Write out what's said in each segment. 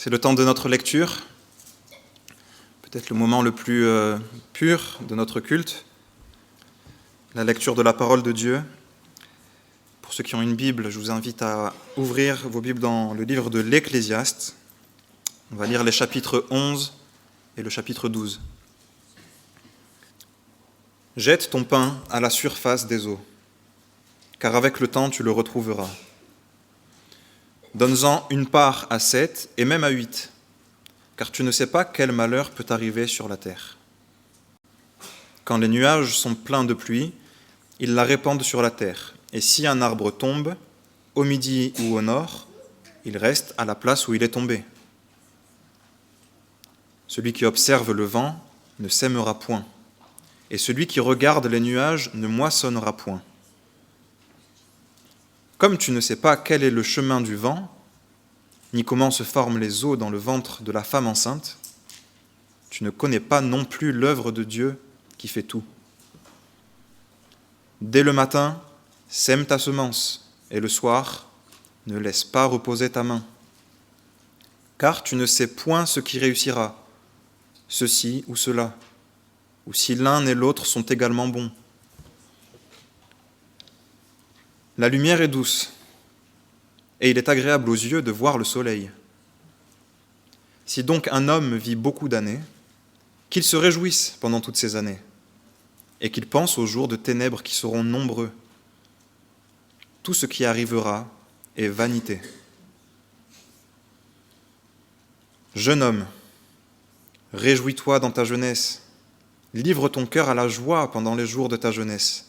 C'est le temps de notre lecture, peut-être le moment le plus pur de notre culte, la lecture de la parole de Dieu. Pour ceux qui ont une Bible, je vous invite à ouvrir vos Bibles dans le livre de l'Ecclésiaste. On va lire les chapitres 11 et le chapitre 12. « Jette ton pain à la surface des eaux, car avec le temps tu le retrouveras. Donne-en une part à 7 et même à 8, car tu ne sais pas quel malheur peut arriver sur la terre. Quand les nuages sont pleins de pluie, ils la répandent sur la terre, et si un arbre tombe, au midi ou au nord, il reste à la place où il est tombé. Celui qui observe le vent ne sèmera point, et celui qui regarde les nuages ne moissonnera point. Comme tu ne sais pas quel est le chemin du vent, ni comment se forment les eaux dans le ventre de la femme enceinte, tu ne connais pas non plus l'œuvre de Dieu qui fait tout. Dès le matin, sème ta semence, et le soir, ne laisse pas reposer ta main. Car tu ne sais point ce qui réussira, ceci ou cela, ou si l'un et l'autre sont également bons. La lumière est douce, et il est agréable aux yeux de voir le soleil. Si donc un homme vit beaucoup d'années, qu'il se réjouisse pendant toutes ces années, et qu'il pense aux jours de ténèbres qui seront nombreux. Tout ce qui arrivera est vanité. Jeune homme, réjouis-toi dans ta jeunesse, livre ton cœur à la joie pendant les jours de ta jeunesse.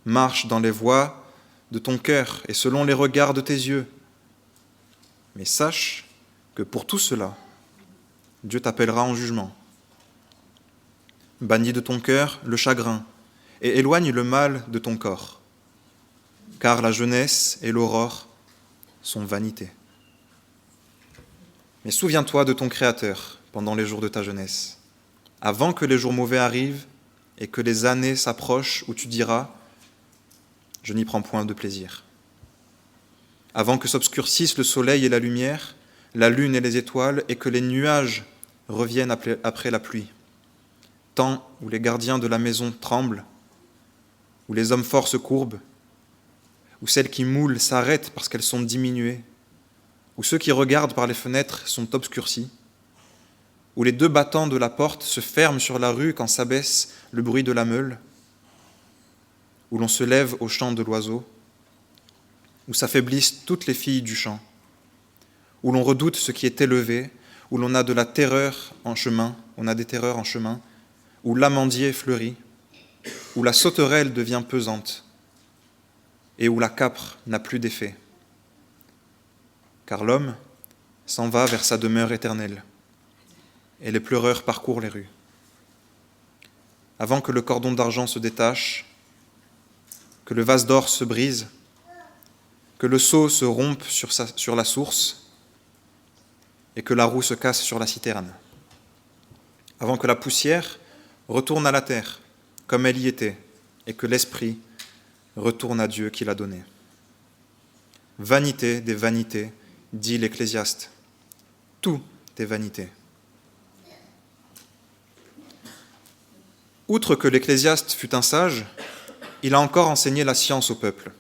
Marche dans les voies de ton cœur et selon les regards de tes yeux. Mais sache que pour tout cela, Dieu t'appellera en jugement. Bannis de ton cœur le chagrin et éloigne le mal de ton corps, car la jeunesse et l'aurore sont vanité. Mais souviens-toi de ton Créateur pendant les jours de ta jeunesse, avant que les jours mauvais arrivent et que les années s'approchent où tu diras « Je n'y prends point de plaisir ». Avant que s'obscurcissent le soleil et la lumière, la lune et les étoiles, et que les nuages reviennent après la pluie. Temps où les gardiens de la maison tremblent, où les hommes forts se courbent, où celles qui moulent s'arrêtent parce qu'elles sont diminuées, où ceux qui regardent par les fenêtres sont obscurcis, où les deux battants de la porte se ferment sur la rue quand s'abaisse le bruit de la meule, où l'on se lève au chant de l'oiseau, où s'affaiblissent toutes les filles du champ, où l'on redoute ce qui est élevé, où l'on a de la terreur en chemin, où l'amandier fleurit, où la sauterelle devient pesante, et où la capre n'a plus d'effet. Car l'homme s'en va vers sa demeure éternelle, et les pleureurs parcourent les rues. Avant que le cordon d'argent se détache, que le vase d'or se brise, que le seau se rompe sur la source, et que la roue se casse sur la citerne. Avant que la poussière retourne à la terre, comme elle y était, et que l'esprit retourne à Dieu qui l'a donné. Vanité des vanités, dit l'Ecclésiaste. Tout est vanité. Outre que l'Ecclésiaste fut un sage, il a encore enseigné la science au peuple,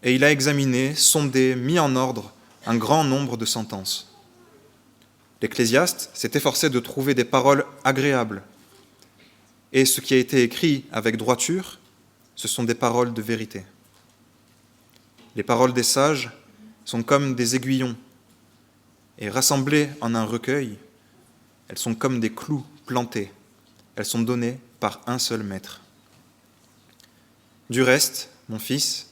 et il a examiné, sondé, mis en ordre un grand nombre de sentences. L'Ecclésiaste s'est efforcé de trouver des paroles agréables, et ce qui a été écrit avec droiture, ce sont des paroles de vérité. Les paroles des sages sont comme des aiguillons, et rassemblées en un recueil, elles sont comme des clous plantés, elles sont données par un seul maître. Du reste, mon fils,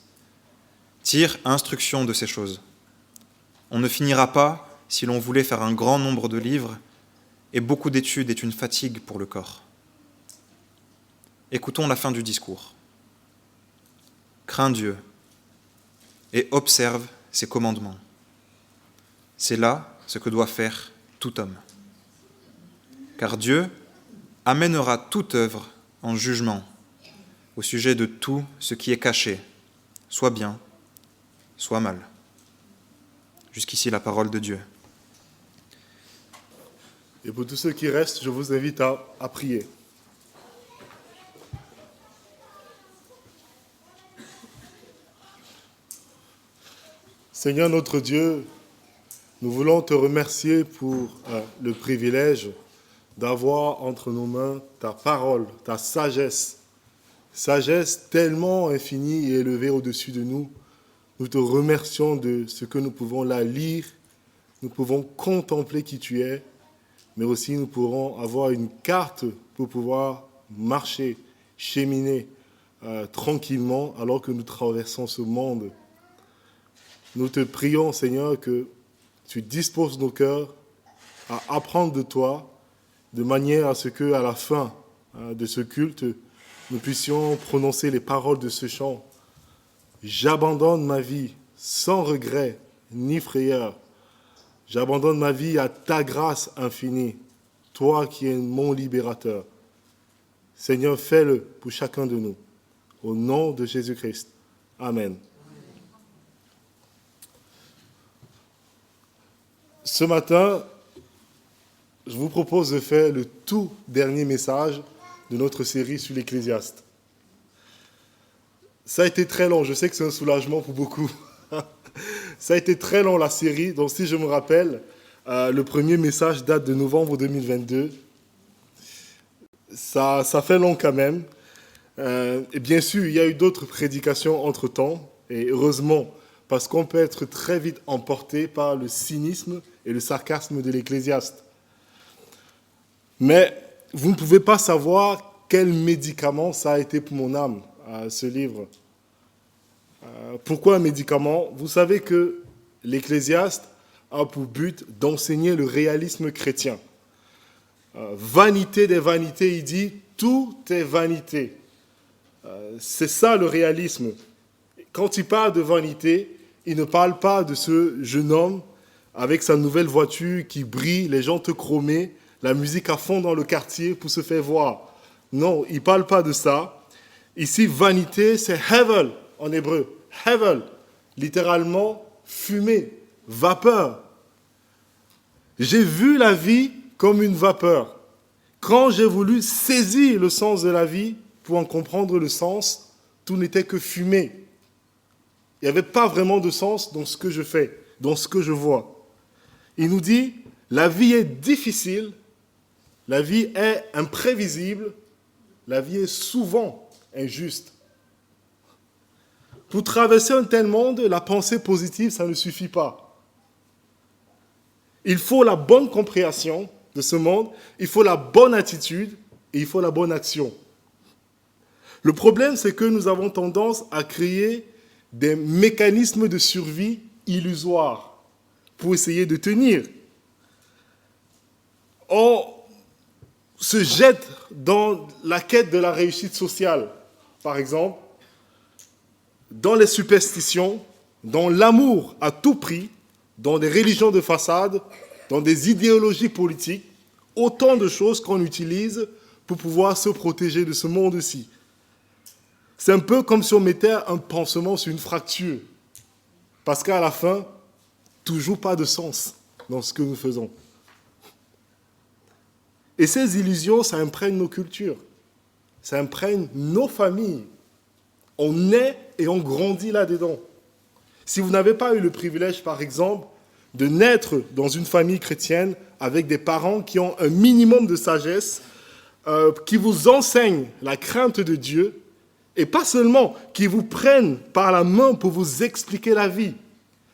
tire instruction de ces choses. On ne finira pas si l'on voulait faire un grand nombre de livres, et beaucoup d'études est une fatigue pour le corps. Écoutons la fin du discours. Crains Dieu et observe ses commandements. C'est là ce que doit faire tout homme. Car Dieu amènera toute œuvre en jugement au sujet de tout ce qui est caché, soit bien, soit mal. Jusqu'ici la parole de Dieu. Et pour tous ceux qui restent, je vous invite à prier. Seigneur notre Dieu, nous voulons te remercier pour le privilège d'avoir entre nos mains ta parole, ta sagesse. Sagesse tellement infinie et élevée au-dessus de nous. Nous te remercions de ce que nous pouvons la lire, nous pouvons contempler qui tu es, mais aussi nous pourrons avoir une carte pour pouvoir marcher, cheminer tranquillement alors que nous traversons ce monde. Nous te prions, Seigneur, que tu disposes nos cœurs à apprendre de toi, de manière à ce qu'à la fin de ce culte, nous puissions prononcer les paroles de ce chant. J'abandonne ma vie sans regret ni frayeur. J'abandonne ma vie à ta grâce infinie, toi qui es mon libérateur. Seigneur, fais-le pour chacun de nous. Au nom de Jésus-Christ. Amen. Ce matin, je vous propose de faire le tout dernier message de notre série sur l'Ecclésiaste. Ça a été très long, je sais que c'est un soulagement pour beaucoup. Ça a été très long la série, donc si je me rappelle, le premier message date de novembre 2022. Ça fait long quand même. Et bien sûr, il y a eu d'autres prédications entre-temps, et heureusement, parce qu'on peut être très vite emporté par le cynisme et le sarcasme de l'Ecclésiaste. Mais vous ne pouvez pas savoir quel médicament ça a été pour mon âme, ce livre. Pourquoi un médicament ? Vous savez que l'Ecclésiaste a pour but d'enseigner le réalisme chrétien. Vanité des vanités, il dit, tout est vanité. C'est ça le réalisme. Quand il parle de vanité, il ne parle pas de ce jeune homme avec sa nouvelle voiture qui brille, les jantes chromées, la musique à fond dans le quartier pour se faire voir. Non, il ne parle pas de ça. Ici, vanité, c'est hevel en hébreu. Hevel, littéralement fumée, vapeur. J'ai vu la vie comme une vapeur. Quand j'ai voulu saisir le sens de la vie pour en comprendre le sens, tout n'était que fumée. Il n'y avait pas vraiment de sens dans ce que je fais, dans ce que je vois. Il nous dit, la vie est difficile, la vie est imprévisible, la vie est souvent injuste. Pour traverser un tel monde, la pensée positive, ça ne suffit pas. Il faut la bonne compréhension de ce monde, il faut la bonne attitude et il faut la bonne action. Le problème, c'est que nous avons tendance à créer des mécanismes de survie illusoires pour essayer de tenir. On se jette dans la quête de la réussite sociale, par exemple, dans les superstitions, dans l'amour à tout prix, dans des religions de façade, dans des idéologies politiques, autant de choses qu'on utilise pour pouvoir se protéger de ce monde-ci. C'est un peu comme si on mettait un pansement sur une fracture, parce qu'à la fin, toujours pas de sens dans ce que nous faisons. Et ces illusions, ça imprègne nos cultures, ça imprègne nos familles. On naît et on grandit là-dedans. Si vous n'avez pas eu le privilège, par exemple, de naître dans une famille chrétienne avec des parents qui ont un minimum de sagesse, qui vous enseignent la crainte de Dieu, et pas seulement qui vous prennent par la main pour vous expliquer la vie,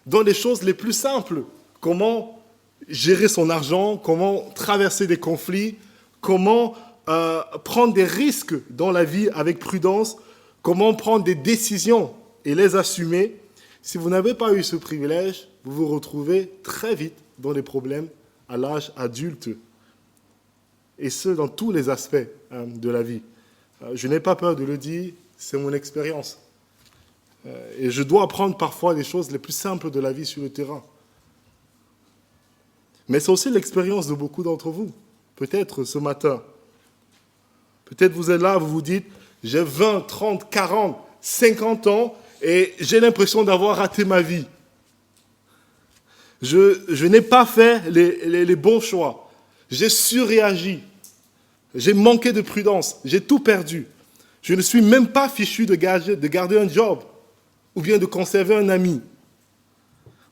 dans les choses les plus simples, comment gérer son argent, comment traverser des conflits, comment prendre des risques dans la vie avec prudence, comment prendre des décisions et les assumer. Si vous n'avez pas eu ce privilège, vous vous retrouvez très vite dans des problèmes à l'âge adulte, et ce, dans tous les aspects de la vie. Je n'ai pas peur de le dire, c'est mon expérience. Et je dois apprendre parfois les choses les plus simples de la vie sur le terrain. Mais c'est aussi l'expérience de beaucoup d'entre vous. Peut-être ce matin. Peut-être vous êtes là, vous vous dites, j'ai 20, 30, 40, 50 ans et j'ai l'impression d'avoir raté ma vie. Je n'ai pas fait les bons choix. J'ai surréagi. J'ai manqué de prudence. J'ai tout perdu. Je ne suis même pas fichu de garder un job ou bien de conserver un ami.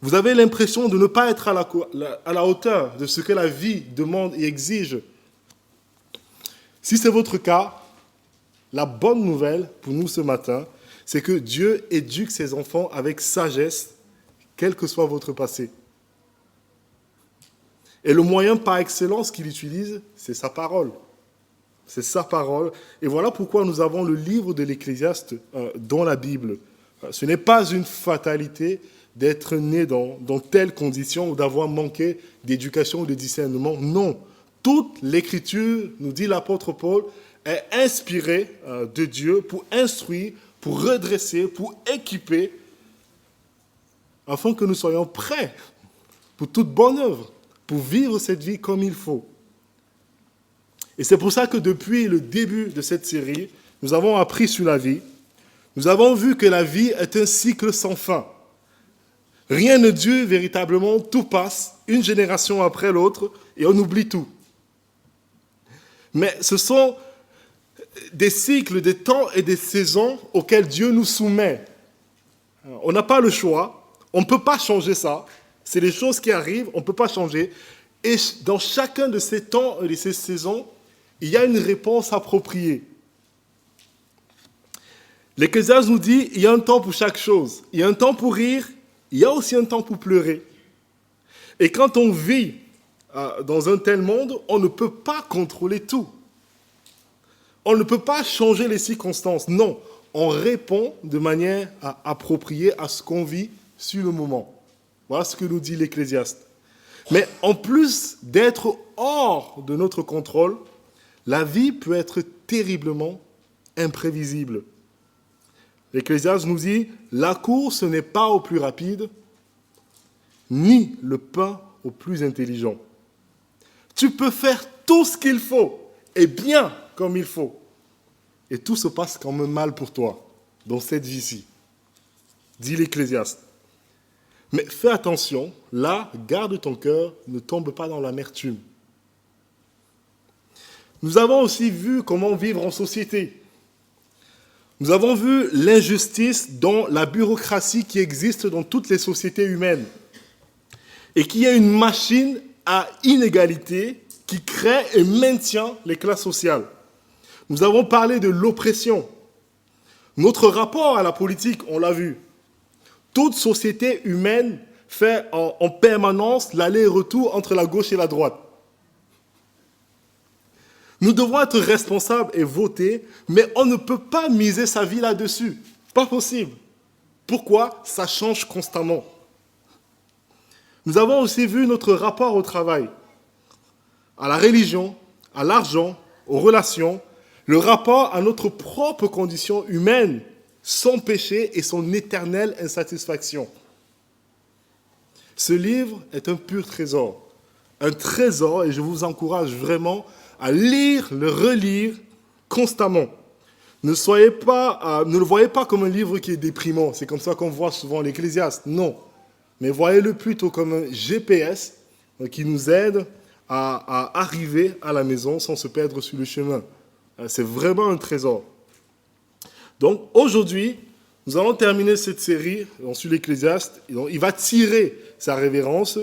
Vous avez l'impression de ne pas être à la hauteur de ce que la vie demande et exige. Si c'est votre cas, la bonne nouvelle pour nous ce matin, c'est que Dieu éduque ses enfants avec sagesse, quel que soit votre passé. Et le moyen par excellence qu'il utilise, c'est sa parole. C'est sa parole. Et voilà pourquoi nous avons le livre de l'Ecclésiaste dans la Bible. Ce n'est pas une fatalité d'être né dans telles conditions ou d'avoir manqué d'éducation ou de discernement. Non. Toute l'Écriture, nous dit l'apôtre Paul, est inspirée de Dieu pour instruire, pour redresser, pour équiper, afin que nous soyons prêts pour toute bonne œuvre, pour vivre cette vie comme il faut. Et c'est pour ça que depuis le début de cette série, nous avons appris sur la vie. Nous avons vu que la vie est un cycle sans fin. Rien ne dure véritablement, tout passe, une génération après l'autre, et on oublie tout. Mais ce sont des cycles, des temps et des saisons auxquels Dieu nous soumet. On n'a pas le choix, on ne peut pas changer ça. C'est les choses qui arrivent, on ne peut pas changer. Et dans chacun de ces temps et de ces saisons, il y a une réponse appropriée. L'Ecclésiaste nous dit, il y a un temps pour chaque chose. Il y a un temps pour rire, il y a aussi un temps pour pleurer. Et quand on vit dans un tel monde, on ne peut pas contrôler tout. On ne peut pas changer les circonstances. Non, on répond de manière appropriée à ce qu'on vit sur le moment. Voilà ce que nous dit l'Ecclésiaste. Mais en plus d'être hors de notre contrôle, la vie peut être terriblement imprévisible. L'Ecclésiaste nous dit, la course n'est pas au plus rapide, ni le pain au plus intelligent. Tu peux faire tout ce qu'il faut, et bien comme il faut. Et tout se passe quand même mal pour toi, dans cette vie-ci, dit l'Ecclésiaste. Mais fais attention, là, garde ton cœur, ne tombe pas dans l'amertume. Nous avons aussi vu comment vivre en société. Nous avons vu l'injustice dans la bureaucratie qui existe dans toutes les sociétés humaines et qui est une machine à inégalité qui crée et maintient les classes sociales. Nous avons parlé de l'oppression. Notre rapport à la politique, on l'a vu. Toute société humaine fait en permanence l'aller-retour entre la gauche et la droite. Nous devons être responsables et voter, mais on ne peut pas miser sa vie là-dessus. Pas possible. Pourquoi ? Ça change constamment. Nous avons aussi vu notre rapport au travail, à la religion, à l'argent, aux relations, le rapport à notre propre condition humaine, son péché et son éternelle insatisfaction. Ce livre est un pur trésor, et je vous encourage vraiment à lire, le relire constamment. Ne le voyez pas comme un livre qui est déprimant, c'est comme ça qu'on voit souvent l'Ecclésiaste, non. Mais voyez-le plutôt comme un GPS qui nous aide à arriver à la maison sans se perdre sur le chemin. C'est vraiment un trésor. Donc aujourd'hui, nous allons terminer cette série sur l'Ecclésiaste. Il va tirer sa révérence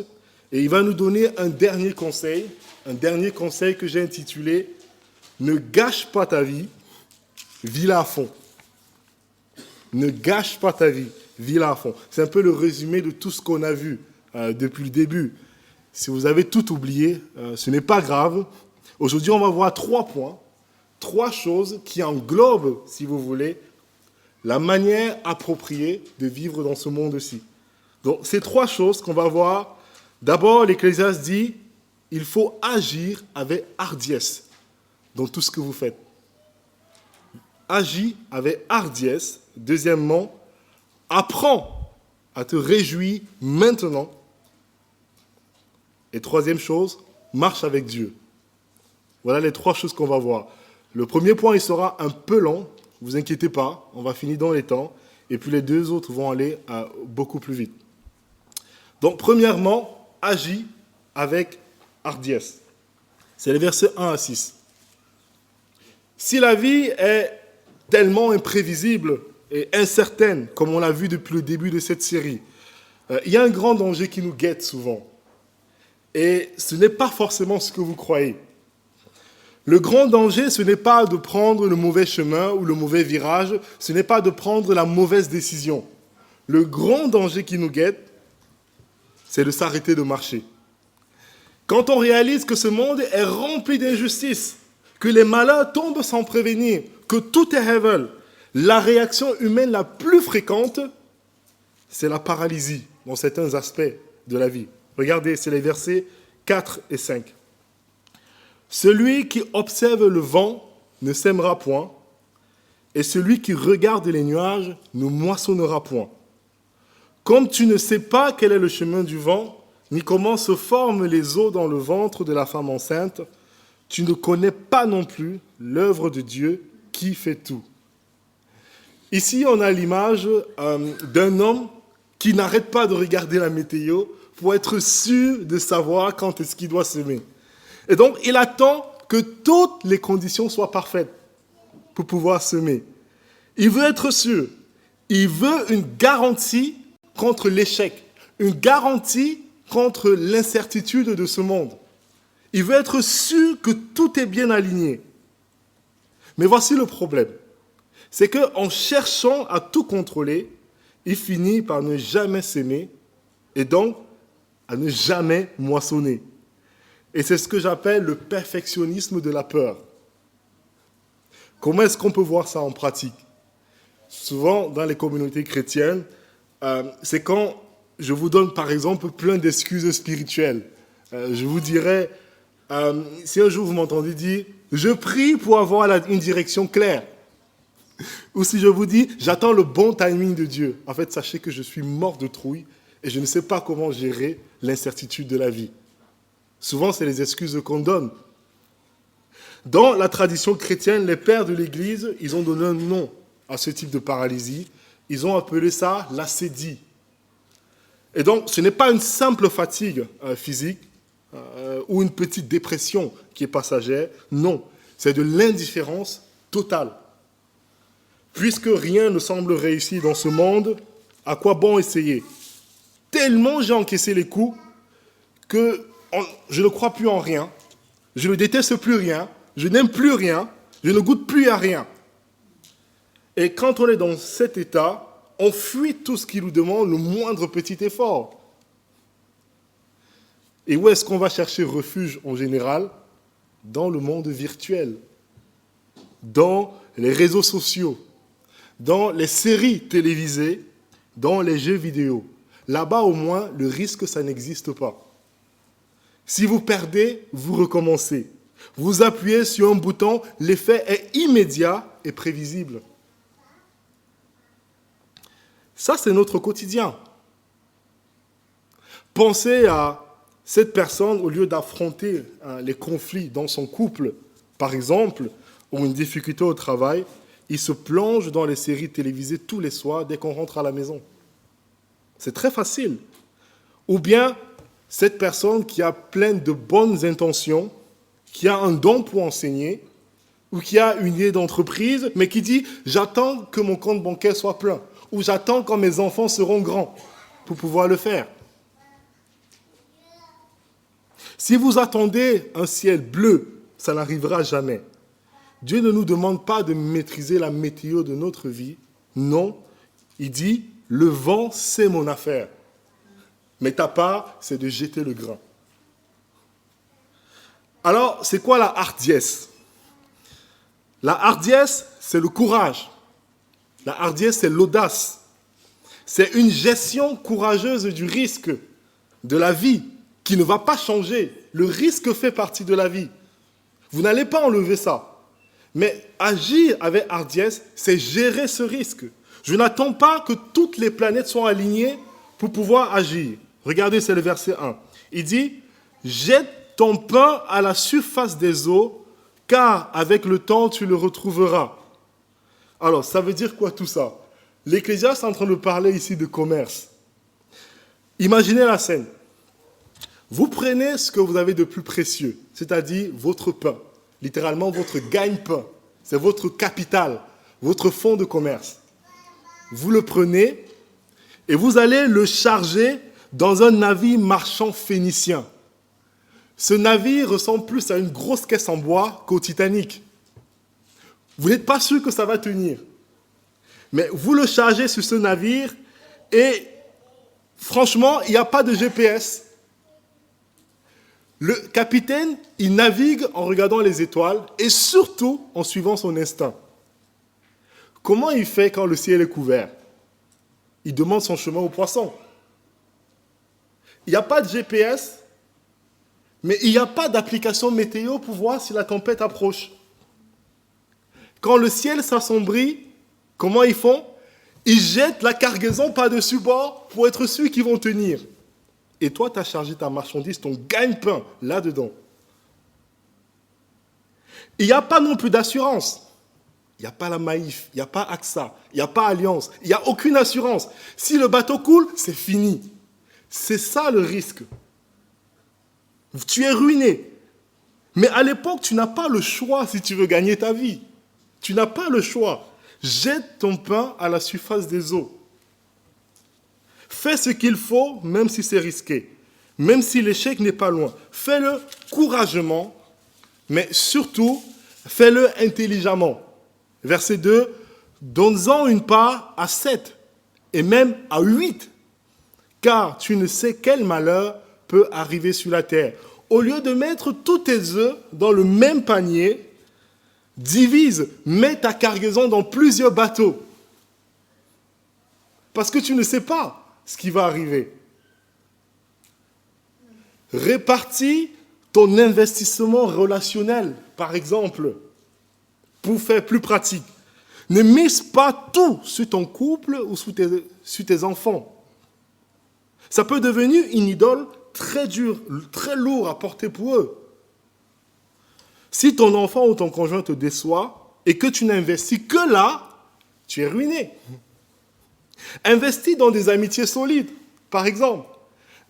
et il va nous donner un dernier conseil que j'ai intitulé « Ne gâche pas ta vie, vis-la à fond ». Ne gâche pas ta vie, vis-la à fond. C'est un peu le résumé de tout ce qu'on a vu depuis le début. Si vous avez tout oublié, ce n'est pas grave. Aujourd'hui, on va voir 3 points, 3 choses qui englobent, si vous voulez, la manière appropriée de vivre dans ce monde-ci. Donc, ces 3 choses qu'on va voir. D'abord, l'Ecclésiaste dit « Il faut agir avec hardiesse dans tout ce que vous faites. » Agis avec hardiesse. Deuxièmement, apprends à te réjouir maintenant. Et troisième chose, marche avec Dieu. Voilà les 3 choses qu'on va voir. Le premier point, il sera un peu long. Ne vous inquiétez pas, on va finir dans les temps. Et puis les 2 autres vont aller beaucoup plus vite. Donc, premièrement, agis avec hardiesse. C'est les versets 1 à 6. Si la vie est tellement imprévisible et incertaine, comme on l'a vu depuis le début de cette série, il y a un grand danger qui nous guette souvent. Et ce n'est pas forcément ce que vous croyez. Le grand danger, ce n'est pas de prendre le mauvais chemin ou le mauvais virage, ce n'est pas de prendre la mauvaise décision. Le grand danger qui nous guette, c'est de s'arrêter de marcher. Quand on réalise que ce monde est rempli d'injustices, que les malheurs tombent sans prévenir, que tout est heaven, la réaction humaine la plus fréquente, c'est la paralysie dans certains aspects de la vie. Regardez, c'est les versets 4 et 5. Celui qui observe le vent ne sèmera point, et celui qui regarde les nuages ne moissonnera point. Comme tu ne sais pas quel est le chemin du vent, ni comment se forment les eaux dans le ventre de la femme enceinte, tu ne connais pas non plus l'œuvre de Dieu qui fait tout. Ici, on a l'image d'un homme qui n'arrête pas de regarder la météo pour être sûr de savoir quand est-ce qu'il doit semer. Et donc, il attend que toutes les conditions soient parfaites pour pouvoir semer. Il veut être sûr. Il veut une garantie contre l'échec, une garantie contre l'incertitude de ce monde. Il veut être sûr que tout est bien aligné. Mais voici le problème. C'est qu'en cherchant à tout contrôler, il finit par ne jamais s'aimer et donc à ne jamais moissonner. Et c'est ce que j'appelle le perfectionnisme de la peur. Comment est-ce qu'on peut voir ça en pratique? Souvent, dans les communautés chrétiennes, c'est quand je vous donne, par exemple, plein d'excuses spirituelles. Je vous dirais, si un jour vous m'entendez dire « Je prie pour avoir une direction claire », ou si je vous dis « J'attends le bon timing de Dieu », en fait, sachez que je suis mort de trouille et je ne sais pas comment gérer l'incertitude de la vie. Souvent, c'est les excuses qu'on donne. Dans la tradition chrétienne, les pères de l'Église, ils ont donné un nom à ce type de paralysie. Ils ont appelé ça l'acédie. Et donc, ce n'est pas une simple fatigue physique ou une petite dépression qui est passagère. Non, c'est de l'indifférence totale. Puisque rien ne semble réussir dans ce monde, à quoi bon essayer? Tellement j'ai encaissé les coups que je ne crois plus en rien, je ne déteste plus rien, je n'aime plus rien, je ne goûte plus à rien. Et quand on est dans cet état, on fuit tout ce qui nous demande le moindre petit effort. Et où est-ce qu'on va chercher refuge en général? Dans le monde virtuel, dans les réseaux sociaux, dans les séries télévisées, dans les jeux vidéo. Là-bas, au moins, le risque, ça n'existe pas. Si vous perdez, vous recommencez. Vous appuyez sur un bouton, l'effet est immédiat et prévisible. Ça, c'est notre quotidien. Pensez à cette personne, au lieu d'affronter les conflits dans son couple, par exemple, ou une difficulté au travail, il se plonge dans les séries télévisées tous les soirs dès qu'on rentre à la maison. C'est très facile. Ou bien, cette personne qui a plein de bonnes intentions, qui a un don pour enseigner, ou qui a une idée d'entreprise, mais qui dit « j'attends que mon compte bancaire soit plein » ou « j'attends quand mes enfants seront grands pour pouvoir le faire ». Si vous attendez un ciel bleu, ça n'arrivera jamais. Dieu ne nous demande pas de maîtriser la météo de notre vie. Non, il dit « le vent, c'est mon affaire ». Mais ta part, c'est de jeter le grain. Alors, c'est quoi la hardiesse? La hardiesse, c'est le courage. La hardiesse, c'est l'audace. C'est une gestion courageuse du risque de la vie qui ne va pas changer. Le risque fait partie de la vie. Vous n'allez pas enlever ça. Mais agir avec hardiesse, c'est gérer ce risque. Je n'attends pas que toutes les planètes soient alignées pour pouvoir agir. Regardez, c'est le verset 1. Il dit « Jette ton pain à la surface des eaux, car avec le temps, tu le retrouveras. » Alors, ça veut dire quoi tout ça? L'Ecclésiaste est en train de parler ici de commerce. Imaginez la scène. Vous prenez ce que vous avez de plus précieux, c'est-à-dire votre pain, littéralement votre gagne-pain. C'est votre capital, votre fonds de commerce. Vous le prenez et vous allez le charger dans un navire marchand phénicien. Ce navire ressemble plus à une grosse caisse en bois qu'au Titanic. Vous n'êtes pas sûr que ça va tenir. Mais vous le chargez sur ce navire et franchement, il n'y a pas de GPS. Le capitaine, il navigue en regardant les étoiles et surtout en suivant son instinct. Comment il fait quand le ciel est couvert? Il demande son chemin aux poissons. Il n'y a pas de GPS, mais il n'y a pas d'application météo pour voir si la tempête approche. Quand le ciel s'assombrit, comment ils font? Ils jettent la cargaison par-dessus bord pour être sûrs qu'ils vont tenir. Et toi, tu as chargé ta marchandise, ton gagne-pain, là-dedans. Il n'y a pas non plus d'assurance. Il n'y a pas la Maïf, il n'y a pas AXA, il n'y a pas Alliance, il n'y a aucune assurance. Si le bateau coule, c'est fini. C'est ça le risque. Tu es ruiné. Mais à l'époque, tu n'as pas le choix si tu veux gagner ta vie. Tu n'as pas le choix. Jette ton pain à la surface des eaux. Fais ce qu'il faut, même si c'est risqué. Même si l'échec n'est pas loin. Fais-le courageusement, mais surtout, fais-le intelligemment. Verset 2, donne-en une part à 7 et même à 8, car tu ne sais quel malheur peut arriver sur la terre. Au lieu de mettre tous tes œufs dans le même panier, divise, mets ta cargaison dans plusieurs bateaux. Parce que tu ne sais pas ce qui va arriver. Répartis ton investissement relationnel, par exemple, pour faire plus pratique. Ne mise pas tout sur ton couple ou sur tes enfants. Ça peut devenir une idole très dure, très lourde à porter pour eux. Si ton enfant ou ton conjoint te déçoit et que tu n'investis que là, tu es ruiné. Investis dans des amitiés solides, par exemple.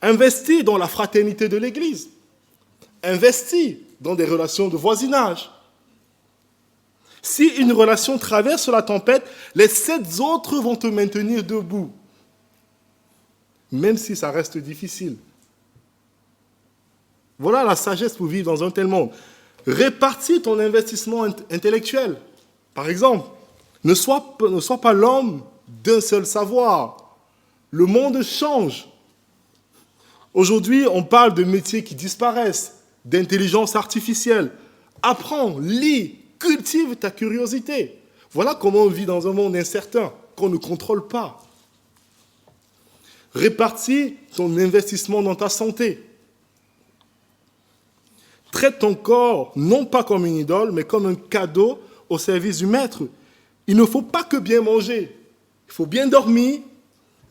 Investis dans la fraternité de l'Église. Investis dans des relations de voisinage. Si une relation traverse la tempête, les 7 autres vont te maintenir debout, même si ça reste difficile. Voilà la sagesse pour vivre dans un tel monde. Répartis ton investissement intellectuel. Par exemple, ne sois pas l'homme d'un seul savoir. Le monde change. Aujourd'hui, on parle de métiers qui disparaissent, d'intelligence artificielle. Apprends, lis, cultive ta curiosité. Voilà comment on vit dans un monde incertain, qu'on ne contrôle pas. Répartis ton investissement dans ta santé. Traite ton corps non pas comme une idole, mais comme un cadeau au service du maître. Il ne faut pas que bien manger. Il faut bien dormir,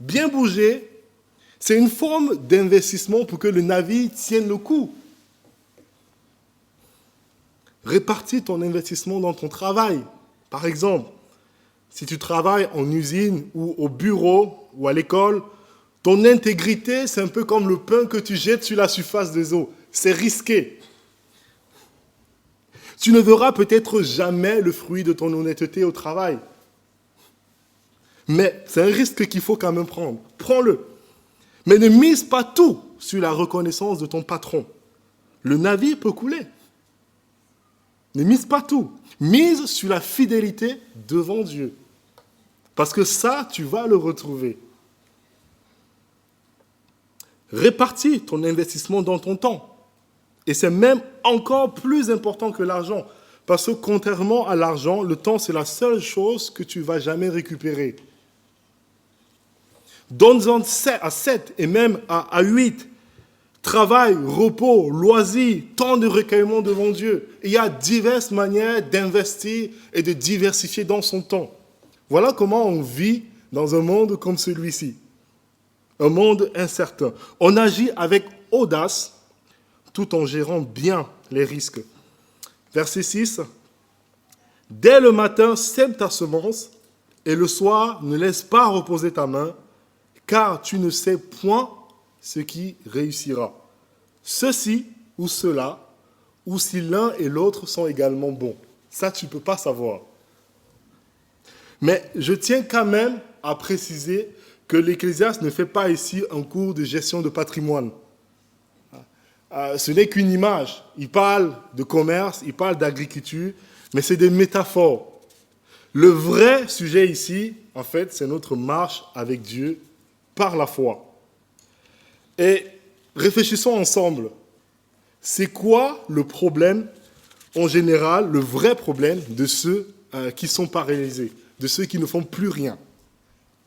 bien bouger. C'est une forme d'investissement pour que le navire tienne le coup. Répartis ton investissement dans ton travail. Par exemple, si tu travailles en usine ou au bureau ou à l'école, ton intégrité, c'est un peu comme le pain que tu jettes sur la surface des eaux. C'est risqué. Tu ne verras peut-être jamais le fruit de ton honnêteté au travail. Mais c'est un risque qu'il faut quand même prendre. Prends-le. Mais ne mise pas tout sur la reconnaissance de ton patron. Le navire peut couler. Ne mise pas tout. Mise sur la fidélité devant Dieu. Parce que ça, tu vas le retrouver. Répartis ton investissement dans ton temps. Et c'est même encore plus important que l'argent. Parce que contrairement à l'argent, le temps, c'est la seule chose que tu ne vas jamais récupérer. Donne-en à 7 et même à 8. Travail, repos, loisirs, temps de recueillement devant Dieu. Il y a diverses manières d'investir et de diversifier dans son temps. Voilà comment on vit dans un monde comme celui-ci. Un monde incertain. On agit avec audace tout en gérant bien les risques. Verset 6. Dès le matin, sème ta semence et le soir, ne laisse pas reposer ta main, car tu ne sais point ce qui réussira. ceci ou cela, ou si l'un et l'autre sont également bons. Ça, tu ne peux pas savoir. Mais je tiens quand même à préciser que l'Ecclésiaste ne fait pas ici un cours de gestion de patrimoine. Ce n'est qu'une image. Il parle de commerce, il parle d'agriculture, mais c'est des métaphores. Le vrai sujet ici, en fait, c'est notre marche avec Dieu par la foi. Et réfléchissons ensemble. C'est quoi le problème, en général, le vrai problème de ceux qui sont paralysés, de ceux qui ne font plus rien?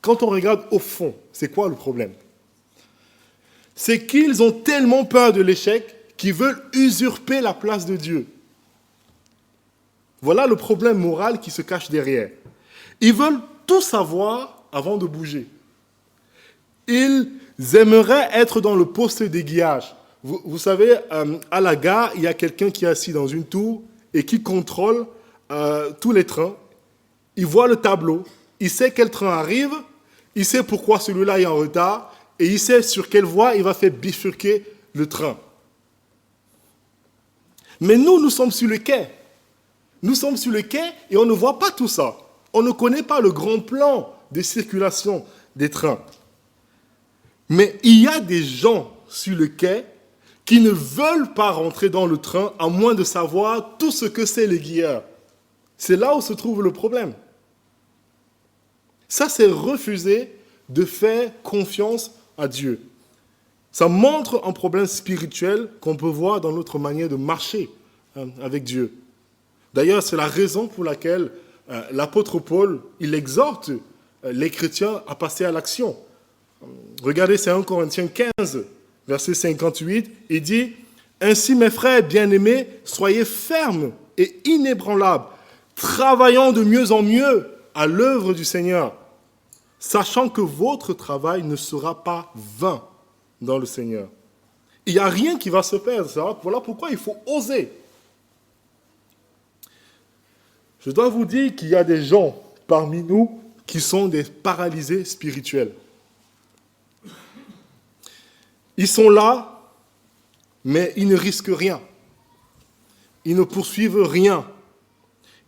Quand on regarde au fond, c'est quoi le problème? C'est qu'ils ont tellement peur de l'échec qu'ils veulent usurper la place de Dieu. Voilà le problème moral qui se cache derrière. Ils veulent tout savoir avant de bouger. Ils aimeraient être dans le poste d'aiguillage. Vous savez, à la gare, il y a quelqu'un qui est assis dans une tour et qui contrôle tous les trains. Il voit le tableau, il sait quel train arrive, il sait pourquoi celui-là est en retard et il sait sur quelle voie il va faire bifurquer le train. Mais nous sommes sur le quai. Nous sommes sur le quai et on ne voit pas tout ça. On ne connaît pas le grand plan de circulation des trains. Mais il y a des gens sur le quai qui ne veulent pas rentrer dans le train à moins de savoir tout ce que c'est l'aiguilleur. C'est là où se trouve le problème. Ça, c'est refuser de faire confiance à Dieu. Ça montre un problème spirituel qu'on peut voir dans notre manière de marcher avec Dieu. D'ailleurs, c'est la raison pour laquelle l'apôtre Paul, il exhorte les chrétiens à passer à l'action. Regardez, c'est 1 Corinthiens 15, verset 58, il dit « Ainsi, mes frères bien-aimés, soyez fermes et inébranlables, travaillant de mieux en mieux à l'œuvre du Seigneur, sachant que votre travail ne sera pas vain dans le Seigneur. » Il n'y a rien qui va se perdre. Voilà pourquoi il faut oser. Je dois vous dire qu'il y a des gens parmi nous qui sont des paralysés spirituels. Ils sont là, mais ils ne risquent rien. Ils ne poursuivent rien.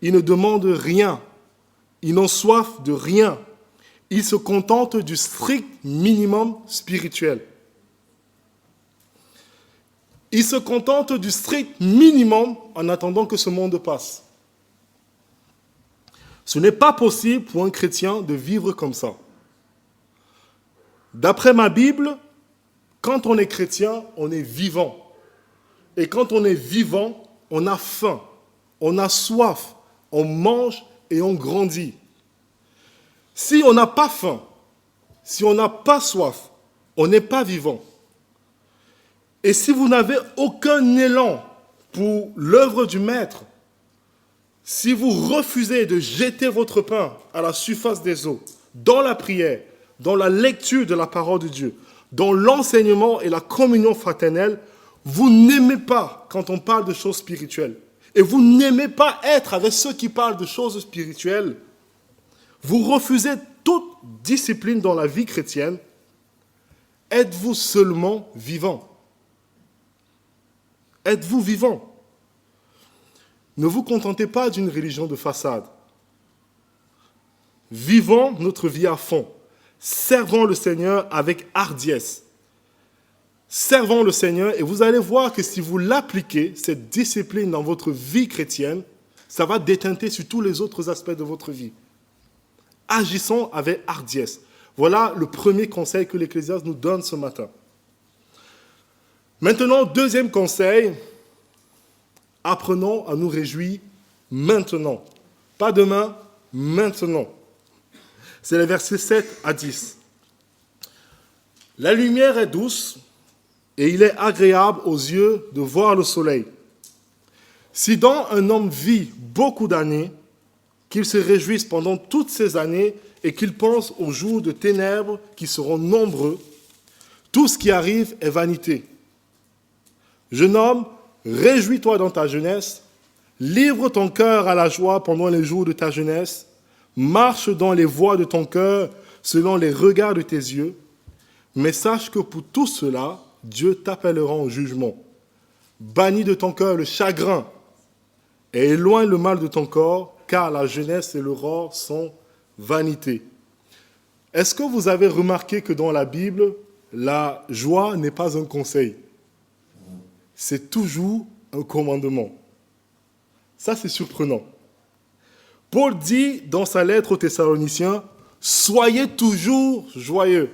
Ils ne demandent rien. Ils n'ont soif de rien. Ils se contentent du strict minimum spirituel. Ils se contentent du strict minimum en attendant que ce monde passe. Ce n'est pas possible pour un chrétien de vivre comme ça. D'après ma Bible, quand on est chrétien, on est vivant. Et quand on est vivant, on a faim, on a soif, on mange et on grandit. Si on n'a pas faim, si on n'a pas soif, on n'est pas vivant. Et si vous n'avez aucun élan pour l'œuvre du Maître, si vous refusez de jeter votre pain à la surface des eaux, dans la prière, dans la lecture de la parole de Dieu, dans l'enseignement et la communion fraternelle, vous n'aimez pas quand on parle de choses spirituelles. Et vous n'aimez pas être avec ceux qui parlent de choses spirituelles. Vous refusez toute discipline dans la vie chrétienne. Êtes-vous seulement vivant? Êtes-vous vivant? Ne vous contentez pas d'une religion de façade. Vivons notre vie à fond. Servons le Seigneur avec hardiesse. Servons le Seigneur et vous allez voir que si vous l'appliquez, cette discipline dans votre vie chrétienne, ça va déteinter sur tous les autres aspects de votre vie. Agissons avec hardiesse. Voilà le premier conseil que l'Ecclésiaste nous donne ce matin. Maintenant, deuxième conseil, apprenons à nous réjouir maintenant. Pas demain, maintenant. C'est les versets 7 à 10. La lumière est douce et il est agréable aux yeux de voir le soleil. Si donc un homme vit beaucoup d'années, qu'il se réjouisse pendant toutes ces années et qu'il pense aux jours de ténèbres qui seront nombreux, tout ce qui arrive est vanité. Jeune homme, réjouis-toi dans ta jeunesse, livre ton cœur à la joie pendant les jours de ta jeunesse, marche dans les voies de ton cœur selon les regards de tes yeux, mais sache que pour tout cela, Dieu t'appellera en jugement. Bannis de ton cœur le chagrin et éloigne le mal de ton corps, car la jeunesse et l'aurore sont vanité. Est-ce que vous avez remarqué que dans la Bible, la joie n'est pas un conseil? C'est toujours un commandement. Ça, c'est surprenant. Paul dit dans sa lettre aux Thessaloniciens, « Soyez toujours joyeux ».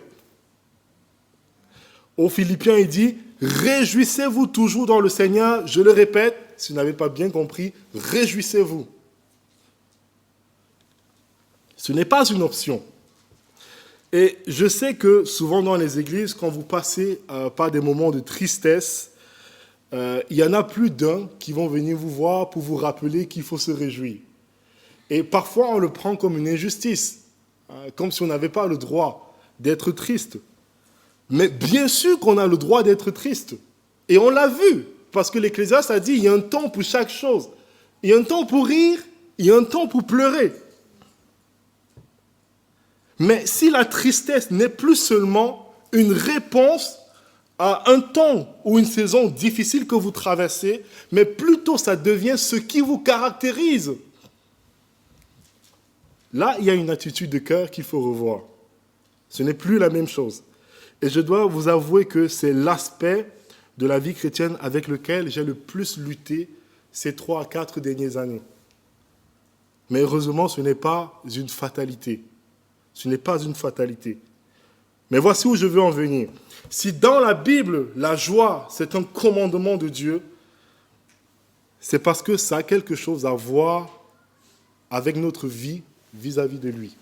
Aux Philippiens, il dit, « Réjouissez-vous toujours dans le Seigneur ». Je le répète, si vous n'avez pas bien compris, réjouissez-vous. Ce n'est pas une option. Et je sais que souvent dans les églises, quand vous passez par des moments de tristesse, il y en a plus d'un qui vont venir vous voir pour vous rappeler qu'il faut se réjouir. Et parfois, on le prend comme une injustice, comme si on n'avait pas le droit d'être triste. Mais bien sûr qu'on a le droit d'être triste. Et on l'a vu, parce que l'Ecclésiaste a dit, il y a un temps pour chaque chose. Il y a un temps pour rire, il y a un temps pour pleurer. Mais si la tristesse n'est plus seulement une réponse à un temps ou une saison difficile que vous traversez, mais plutôt ça devient ce qui vous caractérise, là, il y a une attitude de cœur qu'il faut revoir. Ce n'est plus la même chose. Et je dois vous avouer que c'est l'aspect de la vie chrétienne avec lequel j'ai le plus lutté ces 3 à 4 dernières années. Mais heureusement, ce n'est pas une fatalité. Ce n'est pas une fatalité. Mais voici où je veux en venir. Si dans la Bible, la joie, c'est un commandement de Dieu, c'est parce que ça a quelque chose à voir avec notre vie vis-à-vis de lui.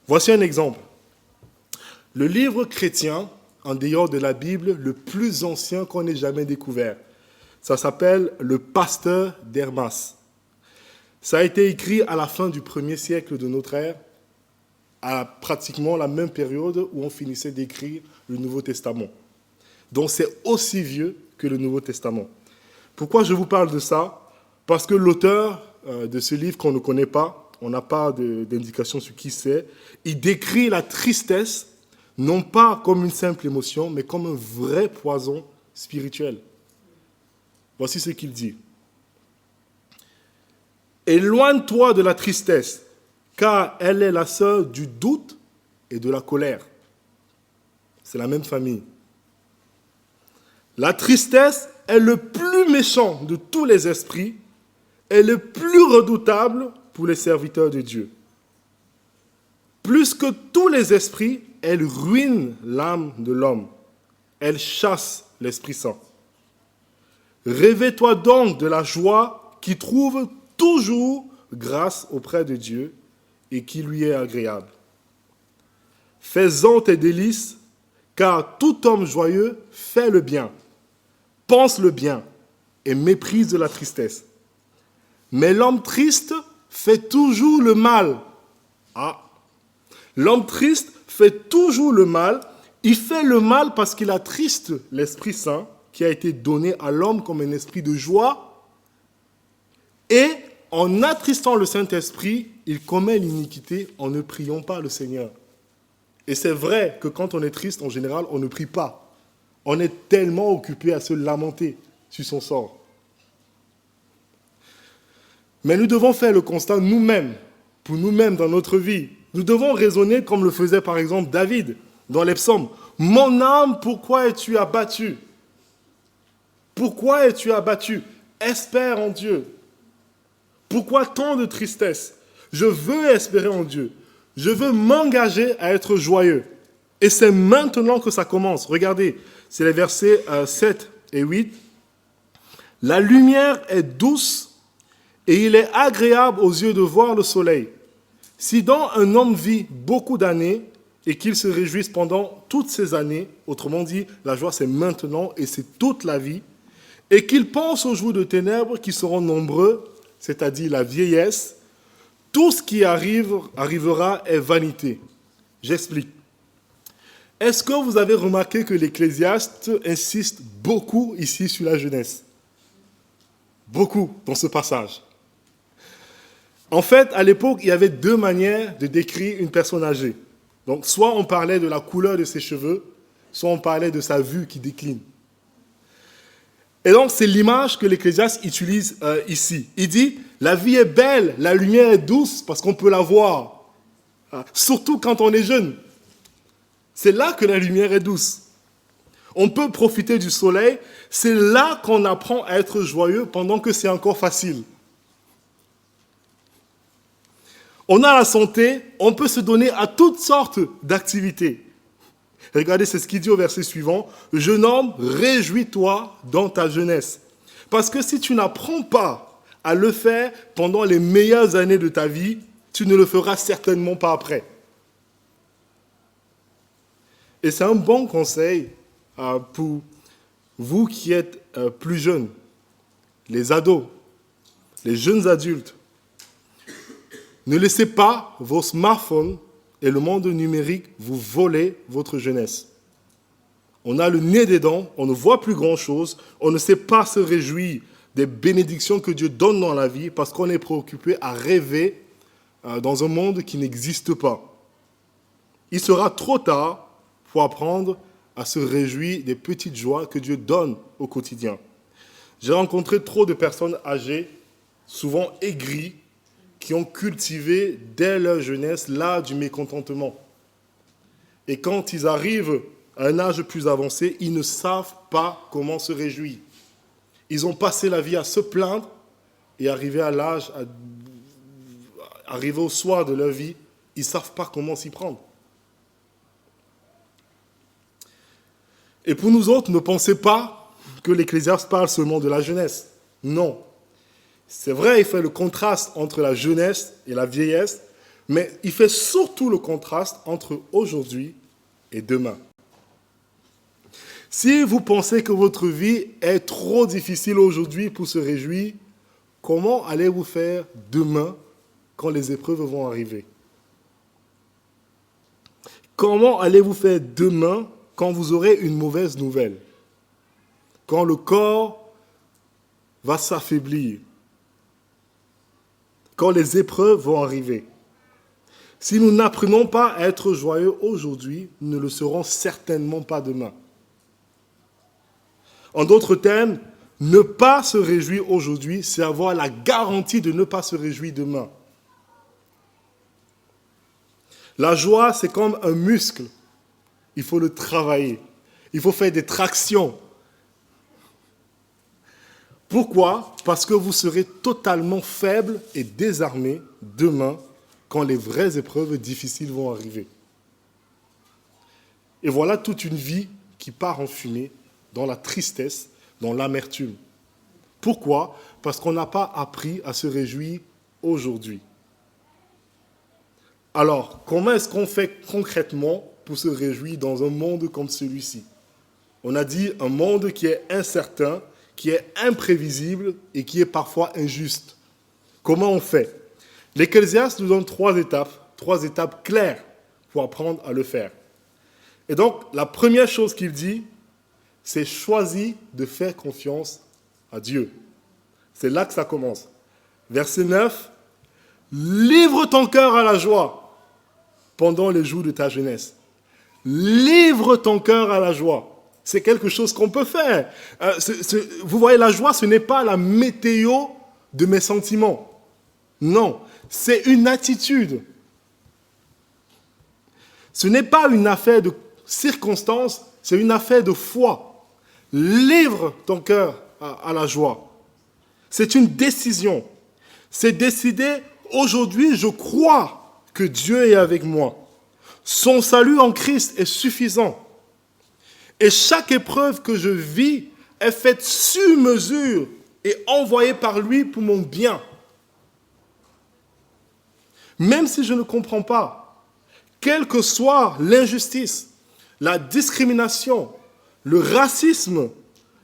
Voici un exemple. Le livre chrétien, en dehors de la Bible, le plus ancien qu'on ait jamais découvert, ça s'appelle le Pasteur d'Hermas. Ça a été écrit à la fin du 1er siècle de notre ère, à pratiquement la même période où on finissait d'écrire le Nouveau Testament. Donc c'est aussi vieux que le Nouveau Testament. Pourquoi je vous parle de ça? Parce que l'auteur de ce livre qu'on ne connaît pas, on n'a pas d'indication sur qui c'est, il décrit la tristesse non pas comme une simple émotion, mais comme un vrai poison spirituel. Voici ce qu'il dit. Éloigne-toi de la tristesse, car elle est la sœur du doute et de la colère. C'est la même famille. La tristesse est le plus méchant de tous les esprits et le plus redoutable pour les serviteurs de Dieu. Plus que tous les esprits, elle ruine l'âme de l'homme. Elle chasse l'Esprit Saint. Réveille-toi donc de la joie qui trouve toujours grâce auprès de Dieu et qui lui est agréable. Fais-en tes délices, car tout homme joyeux fait le bien, pense le bien et méprise la tristesse. Mais l'homme triste fait toujours le mal. L'homme triste fait toujours le mal. Il fait le mal parce qu'il attriste l'Esprit Saint qui a été donné à l'homme comme un esprit de joie. Et en attristant le Saint-Esprit, il commet l'iniquité en ne priant pas le Seigneur. Et c'est vrai que quand on est triste, en général, on ne prie pas. On est tellement occupé à se lamenter sur son sort. Mais nous devons faire le constat nous-mêmes, pour nous-mêmes dans notre vie. Nous devons raisonner comme le faisait par exemple David dans les psaumes. « Mon âme, pourquoi es-tu abattue ? Pourquoi es-tu abattu ? Espère en Dieu. Pourquoi tant de tristesse ? Je veux espérer en Dieu. Je veux m'engager à être joyeux. Et c'est maintenant que ça commence. Regardez, c'est les versets 7 et 8. « La lumière est douce et il est agréable aux yeux de voir le soleil. Si donc un homme vit beaucoup d'années et qu'il se réjouisse pendant toutes ces années, autrement dit, la joie c'est maintenant et c'est toute la vie, et qu'il pense aux jours de ténèbres qui seront nombreux, c'est-à-dire la vieillesse, tout ce qui arrivera est vanité. » J'explique. Est-ce que vous avez remarqué que l'Ecclésiaste insiste beaucoup ici sur la jeunesse ? Beaucoup dans ce passage. En fait, à l'époque, il y avait deux manières de décrire une personne âgée. Donc, soit on parlait de la couleur de ses cheveux, soit on parlait de sa vue qui décline. Et donc, c'est l'image que l'Ecclésiaste utilise ici. Il dit, la vie est belle, la lumière est douce, parce qu'on peut la voir. Surtout quand on est jeune. C'est là que la lumière est douce. On peut profiter du soleil. C'est là qu'on apprend à être joyeux pendant que c'est encore facile. On a la santé, on peut se donner à toutes sortes d'activités. Regardez, c'est ce qu'il dit au verset suivant. « Jeune homme, réjouis-toi dans ta jeunesse. » Parce que si tu n'apprends pas à le faire pendant les meilleures années de ta vie, tu ne le feras certainement pas après. Et c'est un bon conseil pour vous qui êtes plus jeunes, les ados, les jeunes adultes. Ne laissez pas vos smartphones et le monde numérique vous voler votre jeunesse. On a le nez dedans, on ne voit plus grand-chose, on ne sait pas se réjouir des bénédictions que Dieu donne dans la vie parce qu'on est préoccupé à rêver dans un monde qui n'existe pas. Il sera trop tard pour apprendre à se réjouir des petites joies que Dieu donne au quotidien. J'ai rencontré trop de personnes âgées, souvent aigries, qui ont cultivé dès leur jeunesse l'art du mécontentement. Et quand ils arrivent à un âge plus avancé, ils ne savent pas comment se réjouir. Ils ont passé la vie à se plaindre et arrivé au soir de leur vie, ils ne savent pas comment s'y prendre. Et pour nous autres, ne pensez pas que l'Ecclésiaste parle seulement de la jeunesse. Non. C'est vrai, il fait le contraste entre la jeunesse et la vieillesse, mais il fait surtout le contraste entre aujourd'hui et demain. Si vous pensez que votre vie est trop difficile aujourd'hui pour se réjouir, comment allez-vous faire demain quand les épreuves vont arriver? Comment allez-vous faire demain quand vous aurez une mauvaise nouvelle? Quand le corps va s'affaiblir? Quand les épreuves vont arriver? Si nous n'apprenons pas à être joyeux aujourd'hui, nous ne le serons certainement pas demain. En d'autres termes, ne pas se réjouir aujourd'hui, c'est avoir la garantie de ne pas se réjouir demain. La joie, c'est comme un muscle. Il faut le travailler. Il faut faire des tractions. Pourquoi? Parce que vous serez totalement faible et désarmé demain quand les vraies épreuves difficiles vont arriver. Et voilà toute une vie qui part en fumée, dans la tristesse, dans l'amertume. Pourquoi? Parce qu'on n'a pas appris à se réjouir aujourd'hui. Alors, comment est-ce qu'on fait concrètement pour se réjouir dans un monde comme celui-ci? On a dit un monde qui est incertain, qui est imprévisible et qui est parfois injuste. Comment on fait? L'Ecclésiaste nous donne 3 étapes claires pour apprendre à le faire. Et donc, la première chose qu'il dit, c'est choisir de faire confiance à Dieu. C'est là que ça commence. Verset 9, « Livre ton cœur à la joie pendant les jours de ta jeunesse. » Livre ton cœur à la joie. C'est quelque chose qu'on peut faire. Vous voyez, la joie, ce n'est pas la météo de mes sentiments. Non, c'est une attitude. Ce n'est pas une affaire de circonstances, c'est une affaire de foi. Livre ton cœur à la joie. C'est une décision. C'est décider, aujourd'hui, je crois que Dieu est avec moi. Son salut en Christ est suffisant. Et chaque épreuve que je vis est faite sur mesure et envoyée par lui pour mon bien. Même si je ne comprends pas, quelle que soit l'injustice, la discrimination, le racisme,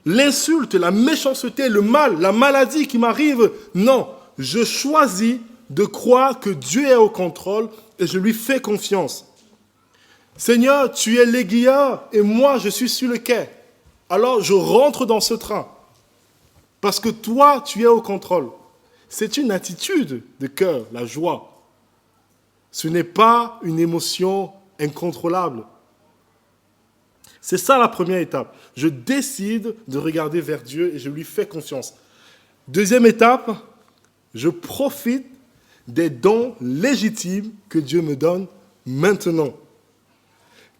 l'insulte, la méchanceté, le mal, la maladie qui m'arrive, non, je choisis de croire que Dieu est au contrôle et je lui fais confiance. Seigneur, tu es l'aiguilleur et moi je suis sur le quai. Alors je rentre dans ce train parce que toi tu es au contrôle. C'est une attitude de cœur, la joie. Ce n'est pas une émotion incontrôlable. C'est ça la première étape. Je décide de regarder vers Dieu et je lui fais confiance. Deuxième étape, je profite des dons légitimes que Dieu me donne maintenant.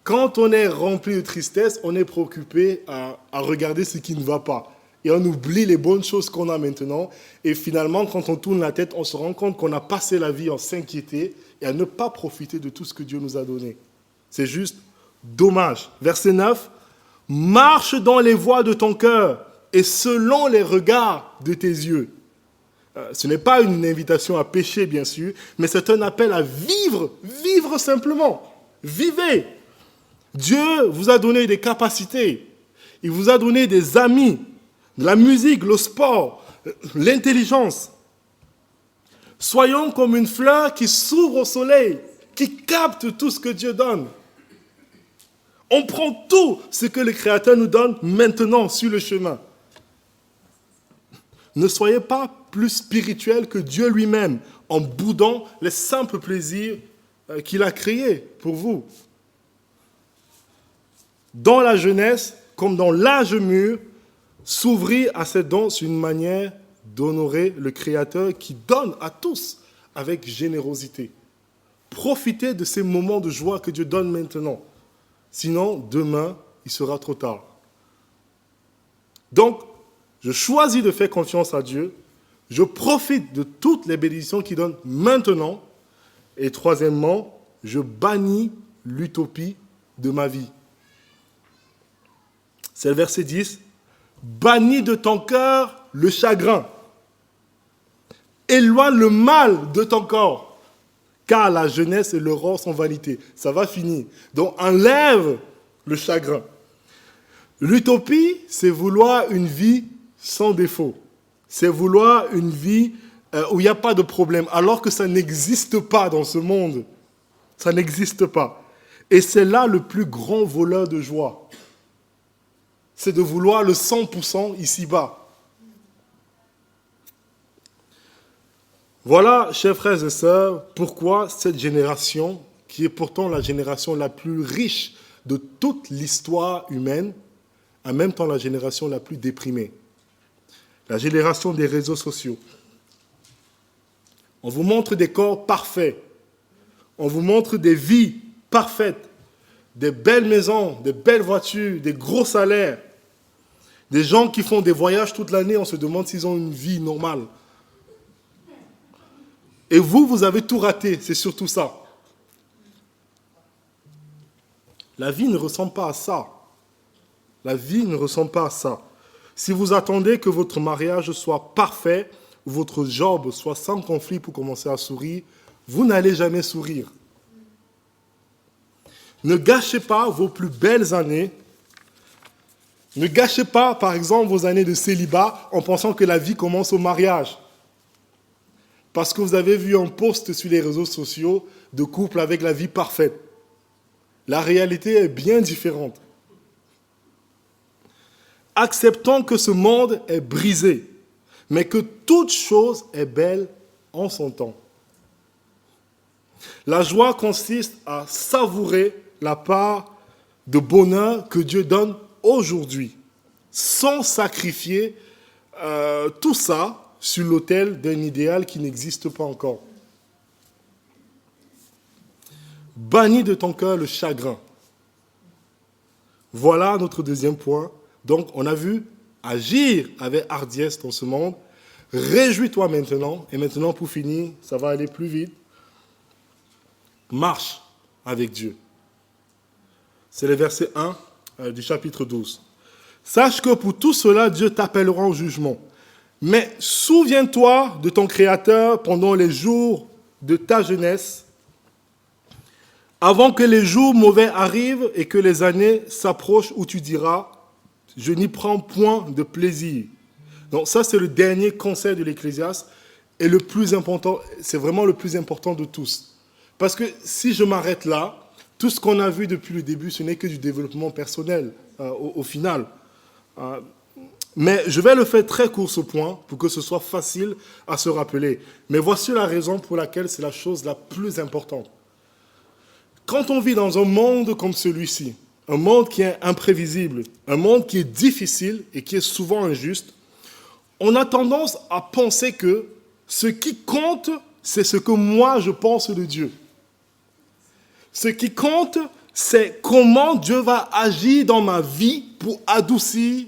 Quand on est rempli de tristesse, on est préoccupé à regarder ce qui ne va pas. Et on oublie les bonnes choses qu'on a maintenant. Et finalement, quand on tourne la tête, on se rend compte qu'on a passé la vie à s'inquiéter et à ne pas profiter de tout ce que Dieu nous a donné. C'est juste dommage. Verset 9. « Marche dans les voies de ton cœur et selon les regards de tes yeux. » Ce n'est pas une invitation à pécher, bien sûr, mais c'est un appel à vivre. Vivre simplement. Vivez. Dieu vous a donné des capacités. Il vous a donné des amis, la musique, le sport, l'intelligence. Soyons comme une fleur qui s'ouvre au soleil, qui capte tout ce que Dieu donne. On prend tout ce que le Créateur nous donne maintenant sur le chemin. Ne soyez pas plus spirituel que Dieu lui-même en boudant les simples plaisirs qu'il a créés pour vous. Dans la jeunesse, comme dans l'âge mûr, s'ouvrir à ces dons, c'est une manière d'honorer le Créateur qui donne à tous avec générosité. Profitez de ces moments de joie que Dieu donne maintenant. Sinon, demain, il sera trop tard. Donc, je choisis de faire confiance à Dieu. Je profite de toutes les bénédictions qu'il donne maintenant. Et troisièmement, je bannis l'utopie de ma vie. C'est le verset 10. « Bannis de ton cœur le chagrin. Éloigne le mal de ton corps, car la jeunesse et l'aurore sont vanité. » Ça va finir. Donc, enlève le chagrin. L'utopie, c'est vouloir une vie sans défaut. C'est vouloir une vie où il n'y a pas de problème, alors que ça n'existe pas dans ce monde. Ça n'existe pas. Et c'est là le plus grand voleur de joie. C'est de vouloir le 100% ici-bas. Voilà, chers frères et sœurs, pourquoi cette génération, qui est pourtant la génération la plus riche de toute l'histoire humaine, en même temps la génération la plus déprimée. La génération des réseaux sociaux. On vous montre des corps parfaits. On vous montre des vies parfaites. Des belles maisons, des belles voitures, des gros salaires. Des gens qui font des voyages toute l'année, on se demande s'ils ont une vie normale. Et vous avez tout raté, c'est surtout ça. La vie ne ressemble pas à ça. La vie ne ressemble pas à ça. Si vous attendez que votre mariage soit parfait, ou votre job soit sans conflit pour commencer à sourire, vous n'allez jamais sourire. Ne gâchez pas vos plus belles années. Ne gâchez pas, par exemple, vos années de célibat en pensant que la vie commence au mariage. Parce que vous avez vu un post sur les réseaux sociaux de couple avec la vie parfaite. La réalité est bien différente. Acceptons que ce monde est brisé, mais que toute chose est belle en son temps. La joie consiste à savourer la part de bonheur que Dieu donne aujourd'hui, sans sacrifier tout ça sur l'autel d'un idéal qui n'existe pas encore. Bannis de ton cœur le chagrin. Voilà notre deuxième point. Donc, on a vu agir avec hardiesse dans ce monde. Réjouis-toi maintenant. Et maintenant, pour finir, ça va aller plus vite. Marche avec Dieu. C'est le verset 1 du chapitre 12. Sache que pour tout cela, Dieu t'appellera au jugement. Mais souviens-toi de ton Créateur pendant les jours de ta jeunesse, avant que les jours mauvais arrivent et que les années s'approchent où tu diras « Je n'y prends point de plaisir ». Donc ça, c'est le dernier conseil de l'Ecclésiaste et le plus important, c'est vraiment le plus important de tous. Parce que si je m'arrête là, tout ce qu'on a vu depuis le début, ce n'est que du développement personnel au final. Mais je vais le faire très court ce point pour que ce soit facile à se rappeler. Mais voici la raison pour laquelle c'est la chose la plus importante. Quand on vit dans un monde comme celui-ci, un monde qui est imprévisible, un monde qui est difficile et qui est souvent injuste, on a tendance à penser que ce qui compte, c'est ce que moi je pense de Dieu. Ce qui compte, c'est comment Dieu va agir dans ma vie pour adoucir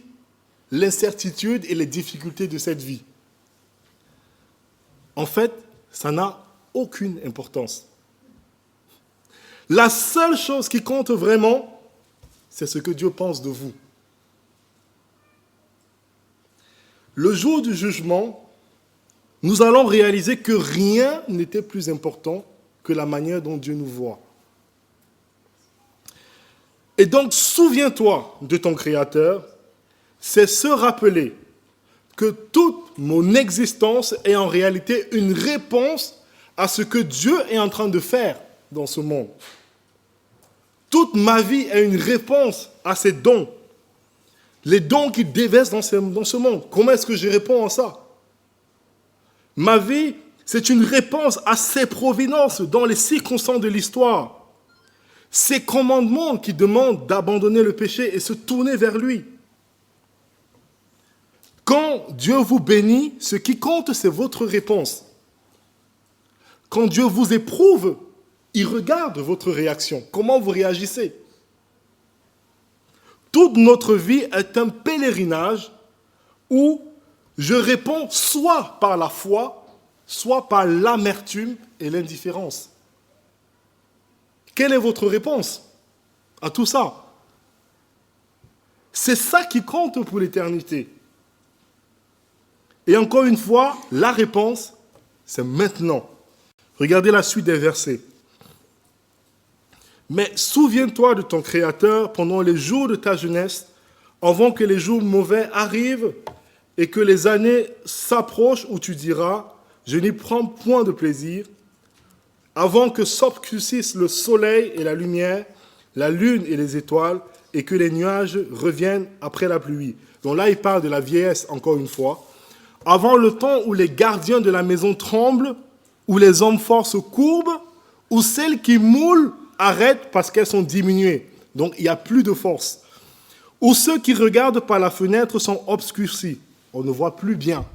l'incertitude et les difficultés de cette vie. En fait, ça n'a aucune importance. La seule chose qui compte vraiment, c'est ce que Dieu pense de vous. Le jour du jugement, nous allons réaliser que rien n'était plus important que la manière dont Dieu nous voit. Et donc, souviens-toi de ton Créateur, c'est se rappeler que toute mon existence est en réalité une réponse à ce que Dieu est en train de faire dans ce monde. Toute ma vie est une réponse à ces dons. Les dons qui déversent dans ce monde. Comment est-ce que je réponds à ça? Ma vie, c'est une réponse à ses providences dans les circonstances de l'histoire. Ces commandements qui demandent d'abandonner le péché et se tourner vers lui. Quand Dieu vous bénit, ce qui compte, c'est votre réponse. Quand Dieu vous éprouve, il regarde votre réaction, comment vous réagissez. Toute notre vie est un pèlerinage où je réponds soit par la foi, soit par l'amertume et l'indifférence. Quelle est votre réponse à tout ça? C'est ça qui compte pour l'éternité. Et encore une fois, la réponse, c'est maintenant. Regardez la suite des versets. Mais souviens-toi de ton Créateur pendant les jours de ta jeunesse, avant que les jours mauvais arrivent et que les années s'approchent où tu diras, je n'y prends point de plaisir, avant que s'obscurcisse le soleil et la lumière, la lune et les étoiles, et que les nuages reviennent après la pluie. Donc là, il parle de la vieillesse, encore une fois. Avant le temps où les gardiens de la maison tremblent, où les hommes forts se courbent, où celles qui moulent arrêtent parce qu'elles sont diminuées. Donc, il n'y a plus de force. Où ceux qui regardent par la fenêtre sont obscurcis. On ne voit plus bien.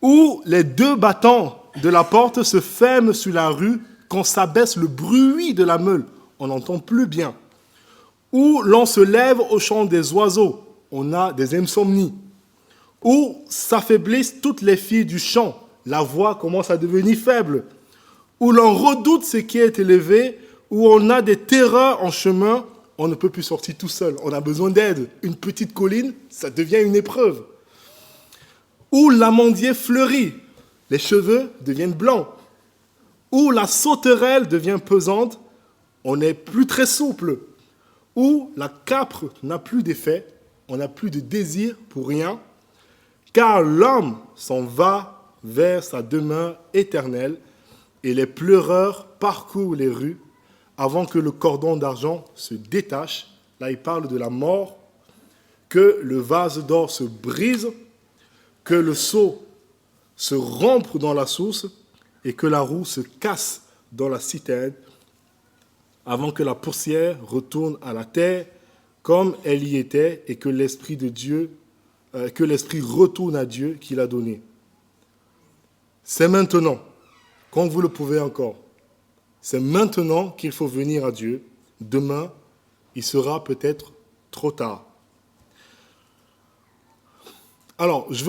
Où les deux battants de la porte se ferment sur la rue quand s'abaisse le bruit de la meule. On n'entend plus bien. Où l'on se lève au chant des oiseaux. On a des insomnies. Où s'affaiblissent toutes les filles du chant. La voix commence à devenir faible. Où l'on redoute ce qui est élevé, où on a des terreurs en chemin, on ne peut plus sortir tout seul. On a besoin d'aide. Une petite colline, ça devient une épreuve. Où l'amandier fleurit, les cheveux deviennent blancs. Où la sauterelle devient pesante, on n'est plus très souple. Où la capre n'a plus d'effet, on n'a plus de désir pour rien, car l'homme s'en va vers sa demeure éternelle et les pleureurs parcourent les rues avant que le cordon d'argent se détache. Là, il parle de la mort, que le vase d'or se brise, que le seau se rompe dans la source et que la roue se casse dans la citerne avant que la poussière retourne à la terre comme elle y était et que l'Esprit de Dieu, que l'Esprit retourne à Dieu qui l'a donné. C'est maintenant, quand vous le pouvez encore, c'est maintenant qu'il faut venir à Dieu. Demain, il sera peut-être trop tard. Alors, je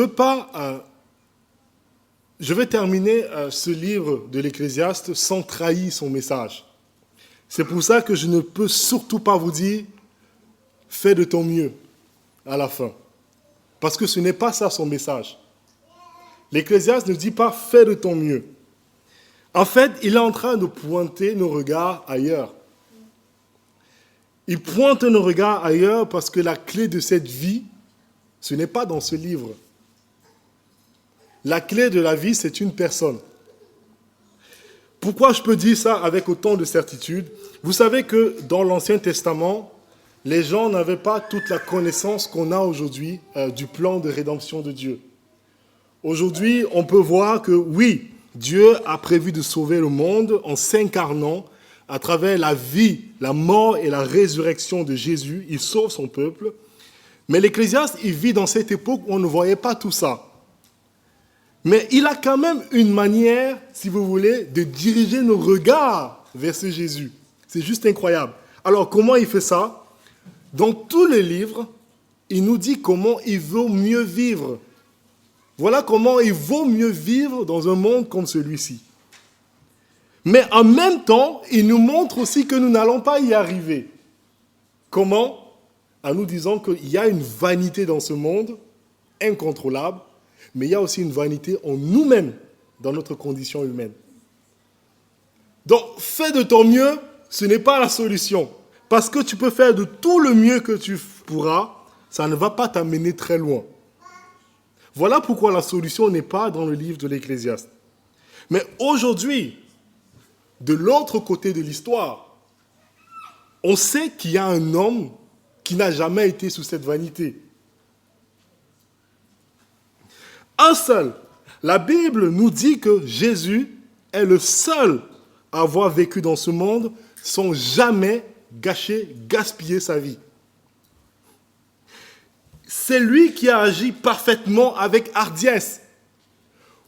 vais terminer ce livre de l'Ecclésiaste sans trahir son message. C'est pour ça que je ne peux surtout pas vous dire « fais de ton mieux » à la fin. Parce que ce n'est pas ça son message. L'Ecclésiaste ne dit pas « fais de ton mieux ». En fait, il est en train de pointer nos regards ailleurs. Il pointe nos regards ailleurs parce que la clé de cette vie, ce n'est pas dans ce livre. La clé de la vie, c'est une personne. Pourquoi je peux dire ça avec autant de certitude? Vous savez que dans l'Ancien Testament, les gens n'avaient pas toute la connaissance qu'on a aujourd'hui du plan de rédemption de Dieu. Aujourd'hui, on peut voir que oui, Dieu a prévu de sauver le monde en s'incarnant à travers la vie, la mort et la résurrection de Jésus, il sauve son peuple. Mais l'Ecclésiaste, il vit dans cette époque où on ne voyait pas tout ça. Mais il a quand même une manière, si vous voulez, de diriger nos regards vers ce Jésus. C'est juste incroyable. Alors, comment il fait ça? Dans tous les livres, il nous dit comment il vaut mieux vivre. Voilà comment il vaut mieux vivre dans un monde comme celui-ci. Mais en même temps, il nous montre aussi que nous n'allons pas y arriver. Comment? En nous disant qu'il y a une vanité dans ce monde, incontrôlable, mais il y a aussi une vanité en nous-mêmes, dans notre condition humaine. Donc, fais de ton mieux, ce n'est pas la solution. Parce que tu peux faire de tout le mieux que tu pourras, ça ne va pas t'amener très loin. Voilà pourquoi la solution n'est pas dans le livre de l'Ecclésiaste. Mais aujourd'hui, de l'autre côté de l'histoire, on sait qu'il y a un homme qui n'a jamais été sous cette vanité. Un seul. La Bible nous dit que Jésus est le seul à avoir vécu dans ce monde sans jamais gaspiller sa vie. C'est lui qui a agi parfaitement avec hardiesse.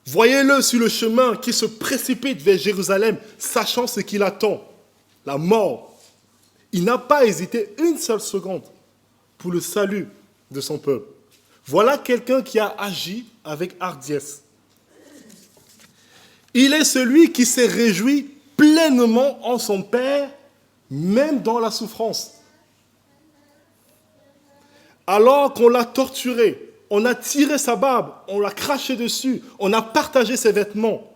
Voyez-le sur le chemin qui se précipite vers Jérusalem, sachant ce qu'il attend, la mort. Il n'a pas hésité une seule seconde pour le salut de son peuple. Voilà quelqu'un qui a agi avec hardiesse. Il est celui qui s'est réjoui pleinement en son Père, même dans la souffrance. Alors qu'on l'a torturé, on a tiré sa barbe, on l'a craché dessus, on a partagé ses vêtements.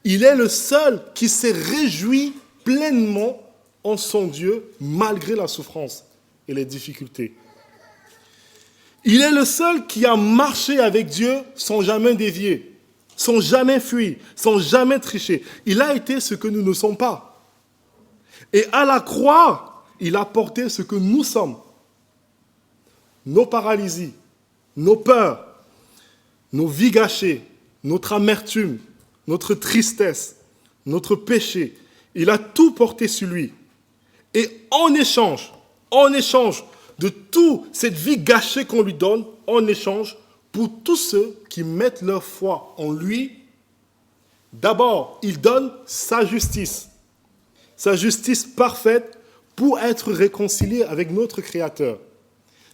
Il est le seul qui s'est réjoui pleinement en son Dieu, malgré la souffrance et les difficultés. Il est le seul qui a marché avec Dieu sans jamais dévier, sans jamais fuir, sans jamais tricher. Il a été ce que nous ne sommes pas. Et à la croix, il a porté ce que nous sommes. Nos paralysies, nos peurs, nos vies gâchées, notre amertume, notre tristesse, notre péché. Il a tout porté sur lui. Et en échange de toute cette vie gâchée qu'on lui donne, en échange, pour tous ceux qui mettent leur foi en lui, d'abord, il donne sa justice parfaite pour être réconcilié avec notre Créateur.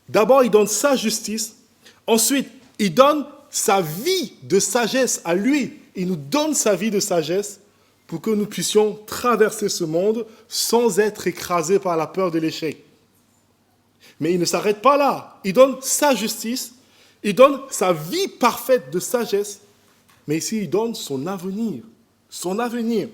D'abord, il donne sa justice. Ensuite, il donne sa vie de sagesse à lui. Il nous donne sa vie de sagesse pour que nous puissions traverser ce monde sans être écrasés par la peur de l'échec. Mais il ne s'arrête pas là. Il donne sa justice, il donne sa vie parfaite de sagesse, mais ici, il donne son avenir. Son avenir.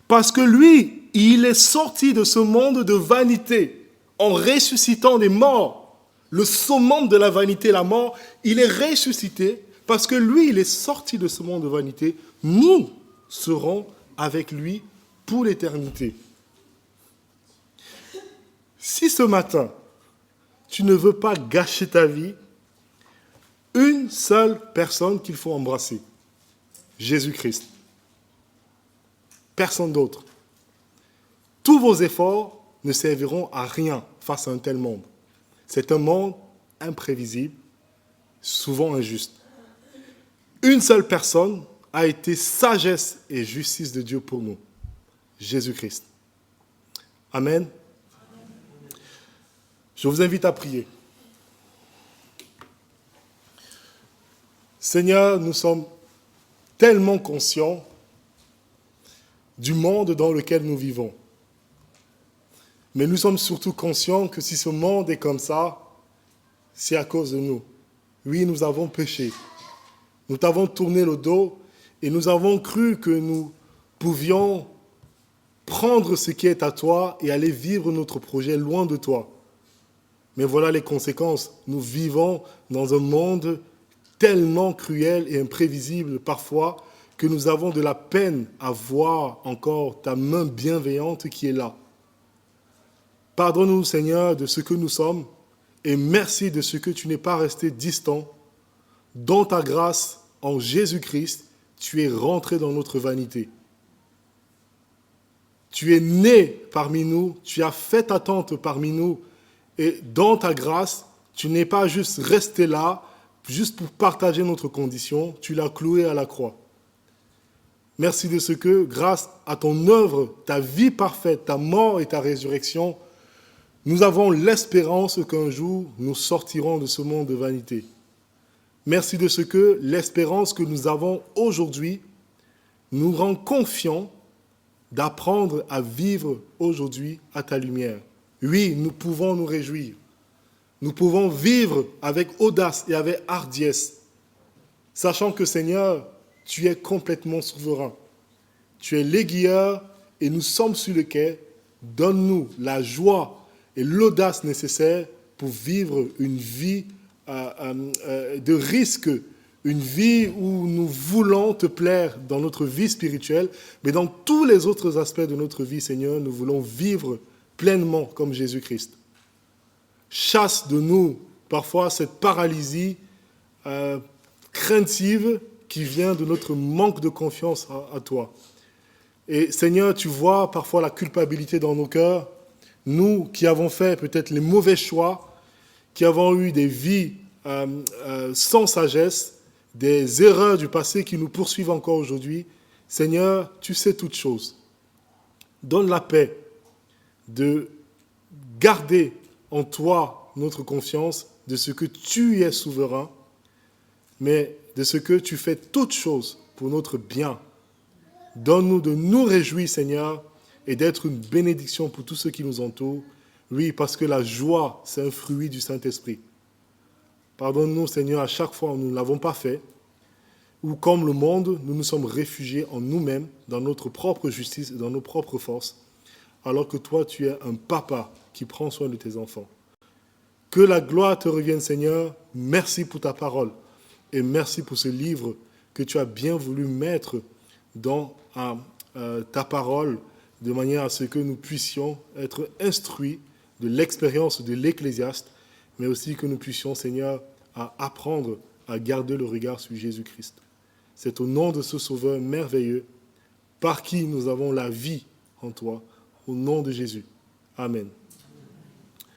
Parce que lui, il est sorti de ce monde de vanité en ressuscitant des morts. Le summum de la vanité, la mort, il est ressuscité parce que lui, il est sorti de ce monde de vanité. Nous serons avec lui pour l'éternité. Si ce matin, tu ne veux pas gâcher ta vie, une seule personne qu'il faut embrasser, Jésus-Christ. Personne d'autre. Tous vos efforts ne serviront à rien face à un tel monde. C'est un monde imprévisible, souvent injuste. Une seule personne a été sagesse et justice de Dieu pour nous, Jésus-Christ. Amen. Je vous invite à prier. Seigneur, nous sommes tellement conscients du monde dans lequel nous vivons. Mais nous sommes surtout conscients que si ce monde est comme ça, c'est à cause de nous. Oui, nous avons péché. Nous t'avons tourné le dos et nous avons cru que nous pouvions prendre ce qui est à toi et aller vivre notre projet loin de toi. Mais voilà les conséquences. Nous vivons dans un monde tellement cruel et imprévisible parfois que nous avons de la peine à voir encore ta main bienveillante qui est là. Pardonne-nous, Seigneur, de ce que nous sommes et merci de ce que tu n'es pas resté distant. Dans ta grâce, en Jésus-Christ, tu es rentré dans notre vanité. tu es né parmi nous, tu as fait ta tente parmi nous, et dans ta grâce, tu n'es pas juste resté là, juste pour partager notre condition, tu l'as cloué à la croix. Merci de ce que, grâce à ton œuvre, ta vie parfaite, ta mort et ta résurrection, nous avons l'espérance qu'un jour, nous sortirons de ce monde de vanité. Merci de ce que l'espérance que nous avons aujourd'hui nous rend confiants d'apprendre à vivre aujourd'hui à ta lumière. Oui, nous pouvons nous réjouir. Nous pouvons vivre avec audace et avec hardiesse, sachant que, Seigneur, tu es complètement souverain. Tu es l'aiguilleur et nous sommes sur le quai. Donne-nous la joie et l'audace nécessaires pour vivre une vie de risque, une vie où nous voulons te plaire dans notre vie spirituelle, mais dans tous les autres aspects de notre vie, Seigneur, nous voulons vivre pleinement comme Jésus-Christ. Chasse de nous parfois cette paralysie craintive qui vient de notre manque de confiance à toi. Et Seigneur, tu vois parfois la culpabilité dans nos cœurs, nous qui avons fait peut-être les mauvais choix, qui avons eu des vies sans sagesse, des erreurs du passé qui nous poursuivent encore aujourd'hui. Seigneur, tu sais toutes choses. Donne la paix de garder en toi notre confiance de ce que tu es souverain, mais de ce que tu fais toutes choses pour notre bien. Donne-nous de nous réjouir, Seigneur, et d'être une bénédiction pour tous ceux qui nous entourent. Oui, parce que la joie, c'est un fruit du Saint-Esprit. Pardonne-nous, Seigneur, à chaque fois où nous ne l'avons pas fait, ou comme le monde, nous nous sommes réfugiés en nous-mêmes, dans notre propre justice et dans nos propres forces, alors que toi, tu es un papa qui prend soin de tes enfants. Que la gloire te revienne, Seigneur. Merci pour ta parole et merci pour ce livre que tu as bien voulu mettre dans ta parole, de manière à ce que nous puissions être instruits de l'expérience de l'Ecclésiaste, mais aussi que nous puissions, Seigneur, à apprendre à garder le regard sur Jésus-Christ. C'est au nom de ce Sauveur merveilleux, par qui nous avons la vie en toi, au nom de Jésus. Amen.